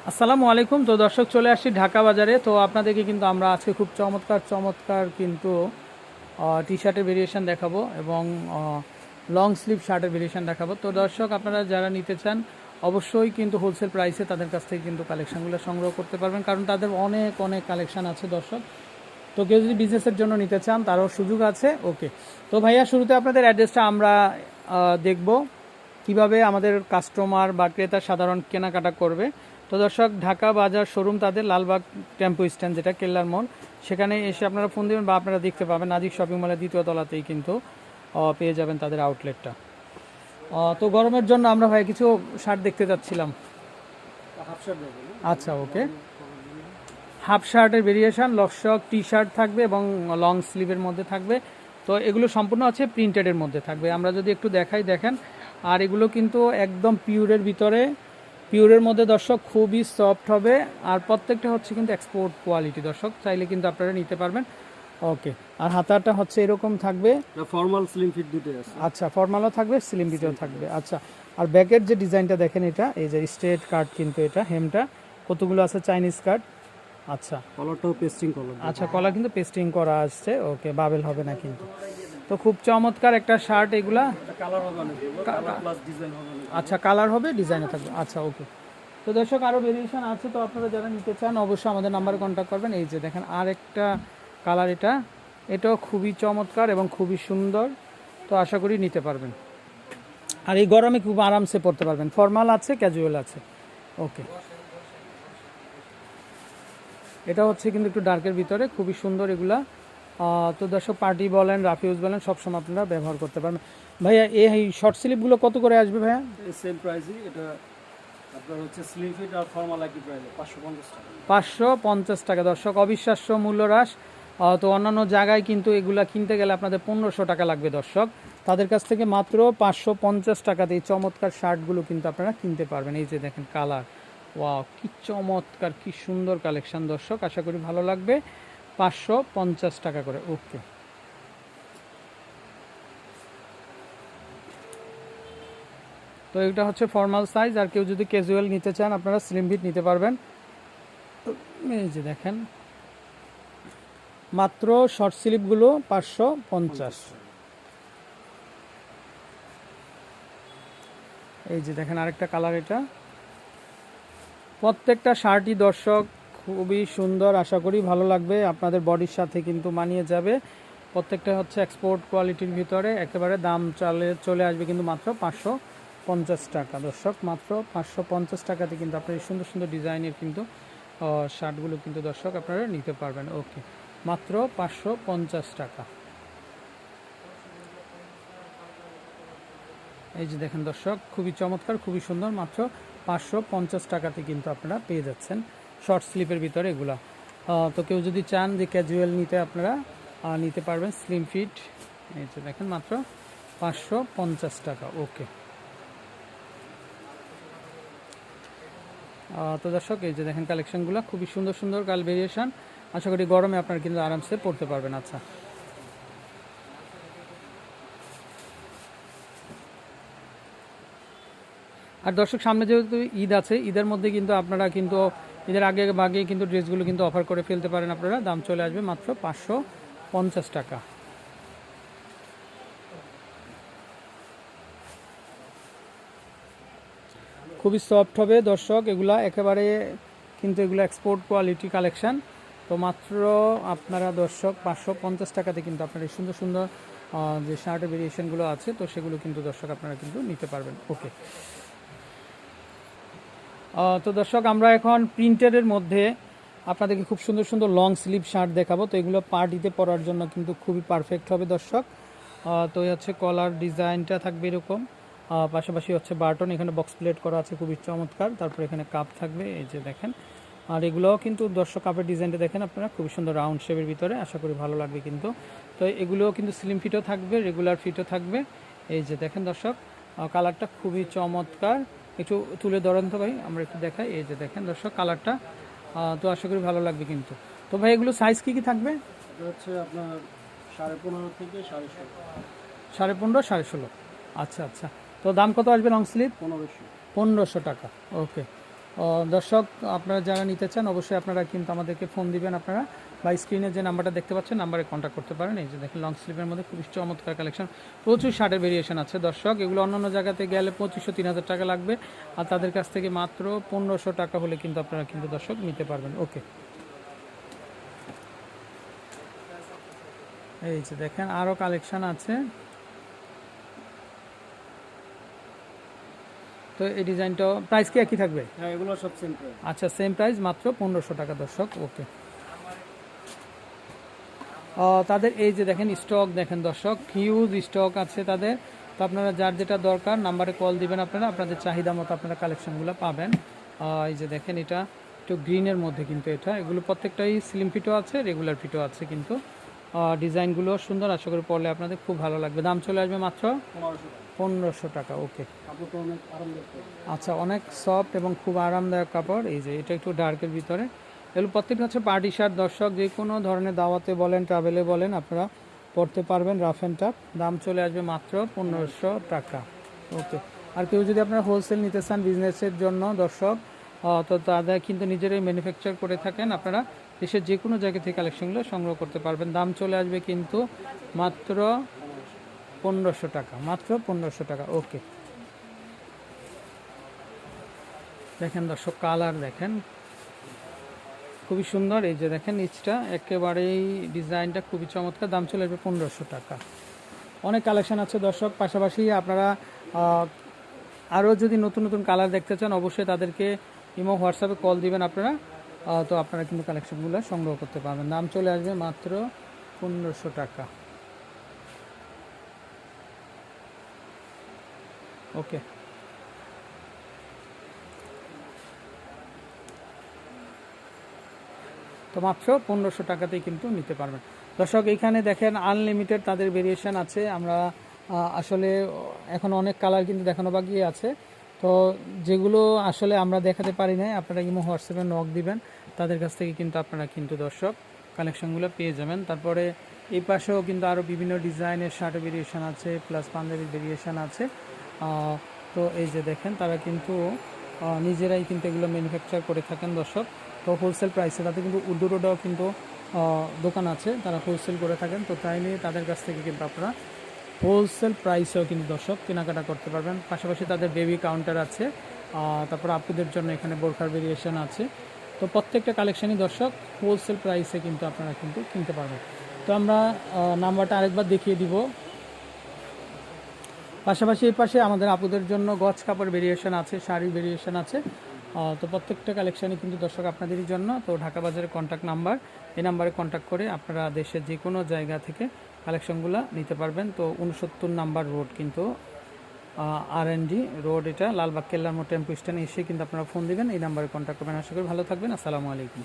আসসালামু আলাইকুম। তো দর্শক, চলে আসছি ঢাকা বাজারে। তো আপনাদেরকে কিন্তু আমরা আজকে খুব চমৎকার চমৎকার কিন্তু টি শার্টের ভেরিয়েশন দেখাবো এবং লং স্লিভ শার্টের ভেরিয়েশন দেখাবো। তো দর্শক, আপনারা যারা নিতে চান অবশ্যই কিন্তু হোলসেল প্রাইসে তাদের কাছ থেকে কিন্তু কালেকশানগুলো সংগ্রহ করতে পারবেন, কারণ তাদের অনেক অনেক কালেকশান আছে দর্শক। তো কেউ যদি বিজনেসের জন্য নিতে চান তারও সুযোগ আছে। ওকে, তো ভাইয়া শুরুতে আপনাদের অ্যাড্রেসটা আমরা দেখব, কিভাবে আমাদের কাস্টমার বা ক্রেতা সাধারণ কেনাকাটা করবে। তো দর্শক, ঢাকা বাজার শোরুম তাদের লালবাগ টেম্পো স্ট্যান্ড, যেটা কেল্লার মোড়, সেখানে এসে আপনারা ফোন দেবেন বা আপনারা দেখতে পাবেন নাজিক শপিং মলের দ্বিতীয় তলাতেই কিন্তু পেয়ে যাবেন তাদের আউটলেটটা। তো গরমের জন্য আমরা ভাই কিছু শার্ট দেখতে যাচ্ছিলাম। আচ্ছা, ওকে। হাফ শার্টের ভেরিয়েশন, লফশক টি শার্ট থাকবে এবং লং স্লিভের মধ্যে থাকবে। তো এগুলো সম্পূর্ণ আছে প্রিন্টেডের মধ্যে থাকবে। আমরা যদি একটু দেখাই, দেখেন। আর এগুলো কিন্তু একদম পিওরের ভিতরে, পিওরের মধ্যে দর্শক, খুবই সফট হবে। আর প্রত্যেকটা হচ্ছে কিন্তু এক্সপোর্ট কোয়ালিটি দর্শক, চাইলে কিন্তু আপনারা নিতে পারবেন। ওকে, আর হাতাটা হচ্ছে এরকম থাকবে, ফর্মাল স্লিম ফিট দুটোই আছে। আচ্ছা, ফর্মালও থাকবে, স্লিম ফিটও থাকবে। আচ্ছা, আর ব্যাকের যে ডিজাইনটা দেখেন, এটা এই যে স্ট্রেট কাট, কিন্তু এটা হেমটা কতগুলো আছে চাইনিজ কাট। আচ্ছা, কলারটাও পেস্টিং কলার। আচ্ছা, কলা কিন্তু পেস্টিং করা আসছে। ওকে, বাবেল হবে না কিন্তু। তো খুব চমৎকার একটা শার্ট এগুলা। কালার হবে অনেক, কালার প্লাস ডিজাইন হবে অনেক। আচ্ছা, কালার হবে, ডিজাইনও থাকবে। আচ্ছা, ওকে। তো দর্শক, আরও ভেরিয়েশন আছে, তো আপনারা যারা নিতে চান অবশ্যই আমাদের নাম্বারে কন্ট্যাক্ট করবেন। এই যে দেখেন আর একটা কালার, এটাও খুবই চমৎকার এবং খুবই সুন্দর। তো আশা করি নিতে পারবেন। আর এই গরমে খুব আরামসে পরতে পারবেন, ফর্মাল আছে, ক্যাজুয়াল আছে। ওকে, এটা হচ্ছে কিন্তু একটু ডার্কের ভিতরে, খুবই সুন্দর এগুলা। তো দর্শক, পার্টি বলেন, রাফিউজ বলেন, সবসময় আপনারা ব্যবহার করতে পারবেন। ভাইয়া, এই শর্ট স্লিপগুলো কত করে আসবে ভাইয়া? সেম প্রাইসই এটা। আপনার হচ্ছে স্লিম ফিট আর ফর্মাল একই প্রাইসে 550 টাকা। 550 টাকা দর্শক, অবিশ্বাস্য মূল্য হ্রাস। তো অন্যান্য জায়গায় কিন্তু এগুলা কিনতে গেলে আপনাদের 1500 টাকা লাগবে দর্শক। তাদের কাছ থেকে মাত্র 550 টাকাতে এই চমৎকার শার্টগুলো কিন্তু আপনারা কিনতে পারবেন। এই যে দেখেন কালার, ওয়াও, কি চমৎকার, কি সুন্দর কালেকশন দর্শক, আশা করি ভালো লাগবে। 550 টাকা করে। ওকে, তো এটা হচ্ছে ফর্মাল সাইজ। আর কেউ যদি ক্যাজুয়াল নিতে চান আপনারা স্লিম ফিট নিতে পারবেন। এই যে দেখেন, মাত্র শর্ট স্লিপগুলো 550। এই যে দেখেন আরেকটা কালার, এটা প্রত্যেকটা শার্টই দর্শক খুবই সুন্দর, আশা করি ভালো লাগবে, আপনাদের বডির সাথে কিন্তু মানিয়ে যাবে। প্রত্যেকটা হচ্ছে এক্সপোর্ট কোয়ালিটির ভিতরে, একেবারে দাম চলে আসবে কিন্তু মাত্র 550 টাকা দর্শক। মাত্র 550 টাকাতে কিন্তু আপনার এই সুন্দর সুন্দর ডিজাইনের কিন্তু শার্টগুলো কিন্তু দর্শক আপনারা নিতে পারবেন। ওকে, মাত্র 550 টাকা। এই যে দেখেন দর্শক, খুবই চমৎকার, খুবই সুন্দর, মাত্র 550 টাকাতে কিন্তু আপনারা পেয়ে যাচ্ছেন শর্ট স্লিপের ভিতরে এগুলা। তো কেউ যদি চান যে ক্যাজুয়াল নিতে, আপনারা নিতে পারবেন স্লিম ফিট। এই যে দেখেন মাত্র 550 টাকা। ওকে, তো দর্শক, এই যে দেখেন কালেকশনগুলো খুবই সুন্দর সুন্দর কাল ভেরিয়েশন, আশা করি গরমে আপনারা কিন্তু আরামসে পরতে পারবেন। আচ্ছা, আর দর্শক, সামনে যেহেতু ঈদ আছে, ঈদের মধ্যে কিন্তু আপনারা কিন্তু ঈদের আগে ভাগে কিন্তু ড্রেসগুলো কিন্তু অফার করে ফেলতে পারেন আপনারা। দাম চলে আসবে মাত্র 550 টাকা। খুবই সফট হবে দর্শক এগুলা, একেবারে কিন্তু এগুলো এক্সপোর্ট কোয়ালিটি কালেকশান। তো মাত্র আপনারা দর্শক 550 টাকাতে কিন্তু আপনার এই সুন্দর সুন্দর যে শার্টের ভেরিয়েশনগুলো আছে, তো সেগুলো কিন্তু দর্শক আপনারা কিন্তু নিতে পারবেন। ওকে, তো দর্শক, আমরা এখন প্রিন্টেডের মধ্যে আপনাদেরকে খুব সুন্দর সুন্দর লং স্লিভ শার্ট দেখাবো। তো এগুলো পার্টিতে পরার জন্য কিন্তু খুবই পারফেক্ট হবে দর্শক। তো এই হচ্ছে কলার ডিজাইনটা থাকবে এরকম, পাশাপাশি হচ্ছে বাটন, এখানে বক্স প্লেট করা আছে, খুবই চমৎকার। তারপর এখানে কাপ থাকবে, এই যে দেখেন। আর এগুলোও কিন্তু দর্শক কাপের ডিজাইনটা দেখেন আপনারা, খুবই সুন্দর রাউন্ড শেপের ভিতরে, আশা করি ভালো লাগবে কিন্তু। তো এগুলোও কিন্তু স্লিম ফিটও থাকবে, রেগুলার ফিটও থাকবে। এই যে দেখেন দর্শক, কালারটা খুবই চমৎকার। একটু তুলে ধরেন তো ভাই, আমরা একটু দেখাই। এই যে দেখেন দর্শক কালারটা, তো আশা করি ভালো লাগবে কিন্তু। তো ভাই, এগুলো সাইজ কী কী থাকবে? এটা হচ্ছে আপনার 15.5 থেকে 16.5। 15.5, 16.5। আচ্ছা আচ্ছা, তো দাম কত আসবে লং স্লিভ? 1500। 1500 টাকা। ওকে, দর্শক আপনারা যারা নিতে চান অবশ্যই আপনারা কিন্তু আমাদেরকে ফোন দিবেন আপনারা, বা স্ক্রিনে যে নাম্বারটা দেখতে পাচ্ছেন নাম্বারে কন্ট্যাক্ট করতে পারেন। এই যে দেখেন লং স্লিভের মধ্যে খুবই চমৎকার কালেকশন, প্রচুর শার্টের ভেরিয়েশন আছে দর্শক। এগুলো অন্যান্য জায়গাতে গেলে 2500-3000 টাকা লাগবে, আর তাদের কাছ থেকে মাত্র 1500 টাকা হলে কিন্তু আপনারা কিন্তু দর্শক নিতে পারবেন। ওকে, এই যে দেখেন আরও কালেকশন আছে। তো এই ডিজাইনটা প্রাইস কি একই থাকবে? হ্যাঁ, এগুলো সব সেম প্রাইস। আচ্ছা, সেম প্রাইস, মাত্র 1500 টাকা দর্শক। ওকে, তাদের এই যে দেখেন স্টক দেখেন দর্শক, হিউজ স্টক আছে তাদের। তো আপনারা যার যেটা দরকার নাম্বারে কল দিবেন, আপনারা আপনাদের চাহিদা মতো আপনারা কালেকশনগুলো পাবেন। এই যে দেখেন এটা একটু গ্রিনের মধ্যে কিন্তু এগুলো প্রত্যেকটাই স্লিম ফিটও আছে, রেগুলার ফিটও আছে কিন্তু। ডিজাইনগুলো সুন্দর, আশা করি পরলে আপনাদের খুব ভালো লাগবে। দাম চলে আসবে মাত্র 1500 টাকা। ওকে, কাপড়টা অনেক আরামদায়ক। আচ্ছা, অনেক সফট এবং খুব আরামদায়ক কাপড়। এই যে এটা একটু ডার্কের ভিতরে, এগুলো প্রত্যেকটা হচ্ছে পার্টি শার্ট দর্শক, যে কোনো ধরনের দাওয়াতে বলেন, ট্রাভেলে বলেন, আপনারা পরতে পারবেন রাফ অ্যান্ড টাফ। দাম চলে আসবে মাত্র 1500 টাকা। ওকে, আর কেউ যদি আপনারা হোলসেল নিতে চান বিজনেসের জন্য দর্শক, তো তাদের কিন্তু নিজেরাই ম্যানুফ্যাকচার করে থাকেন, আপনারা দেশের যে কোনো জায়গা থেকে কালেকশনগুলো সংগ্রহ করতে পারবেন। দাম চলে আসবে কিন্তু মাত্র 1500 টাকা, মাত্র 1500 টাকা। ওকে, দেখেন দর্শক কালার দেখেন খুবই সুন্দর। এই যে দেখেন নিচটা একেবারেই ডিজাইনটা খুবই চমৎকার। দাম চলে আসবে 1500 টাকা। অনেক কালেকশন আছে দর্শক, পাশাপাশি আপনারা আরও যদি নতুন নতুন কালার দেখতে চান অবশ্যই তাদেরকে ইমো হোয়াটসঅ্যাপে কল দিবেন আপনারা, তো আপনারা কিন্তু কালেকশনগুলো সংগ্রহ করতে পারবেন। দাম চলে আসবে মাত্র 1500 টাকা। ওকে, তো মাত্র 1500 টাকাতেই কিন্তু নিতে পারবেন দর্শক। এইখানে দেখেন আনলিমিটেড তাদের ভেরিয়েশন আছে। আমরা আসলে এখন অনেক কালার কিন্তু দেখানো বাকি আছে, তো যেগুলো আসলে আমরা দেখাতে পারি না আপনারা ইমো হোয়াটসঅ্যাপে নক দিবেন, তাদের কাছ থেকে কিন্তু আপনারা কিন্তু দর্শক কালেকশনগুলো পেয়ে যাবেন। তারপরে এই পাশেও কিন্তু আরও বিভিন্ন ডিজাইনের শার্টের ভেরিয়েশন আছে, প্লাস পাঞ্জাবির ভেরিয়েশন আছে। তো এই যে দেখেন তারা কিন্তু নিজেরাই কিন্তু এগুলো ম্যানুফ্যাকচার করে থাকেন দর্শক। তো হোলসেল প্রাইসে তাদের কিন্তু উর্দু রোডেও কিন্তু দোকান আছে, তারা হোলসেল করে থাকেন। তো তাই নিয়ে তাদের কাছ থেকে কিন্তু আপনারা হোলসেল প্রাইসেও কিন্তু দর্শক কেনাকাটা করতে পারবেন। পাশাপাশি তাদের বেবি কাউন্টার আছে, তারপর আপুদের জন্য এখানে বোরখার ভেরিয়েশন আছে। তো প্রত্যেকটা কালেকশনই দর্শক হোলসেল প্রাইসে কিন্তু আপনারা কিন্তু কিনতে পারবেন। তো আমরা নাম্বারটা আরেকবার দেখিয়ে দিব। পাশাপাশি এই পাশে আমাদের আপুদের জন্য গজ কাপড় ভেরিয়েশন আছে, শাড়ির ভেরিয়েশন আছে। তো প্রত্যেকটা কালেকশানই কিন্তু দর্শক আপনাদেরই জন্য। তো ঢাকা বাজারের কন্ট্যাক্ট নাম্বার, এই নাম্বারে কন্ট্যাক্ট করে আপনারা দেশের যে কোনো জায়গা থেকে কালেকশনগুলো নিতে পারবেন। তো 69 নাম্বার রোড কিন্তু R&D রোড, এটা লালবাগ কেল্লার মোড় টেম্পো স্ট্যান্ড এসে কিন্তু আপনারা ফোন দিবেন, এই নাম্বারে কন্ট্যাক্ট করবেন। আশা করি ভালো থাকবেন। আসসালামু আলাইকুম।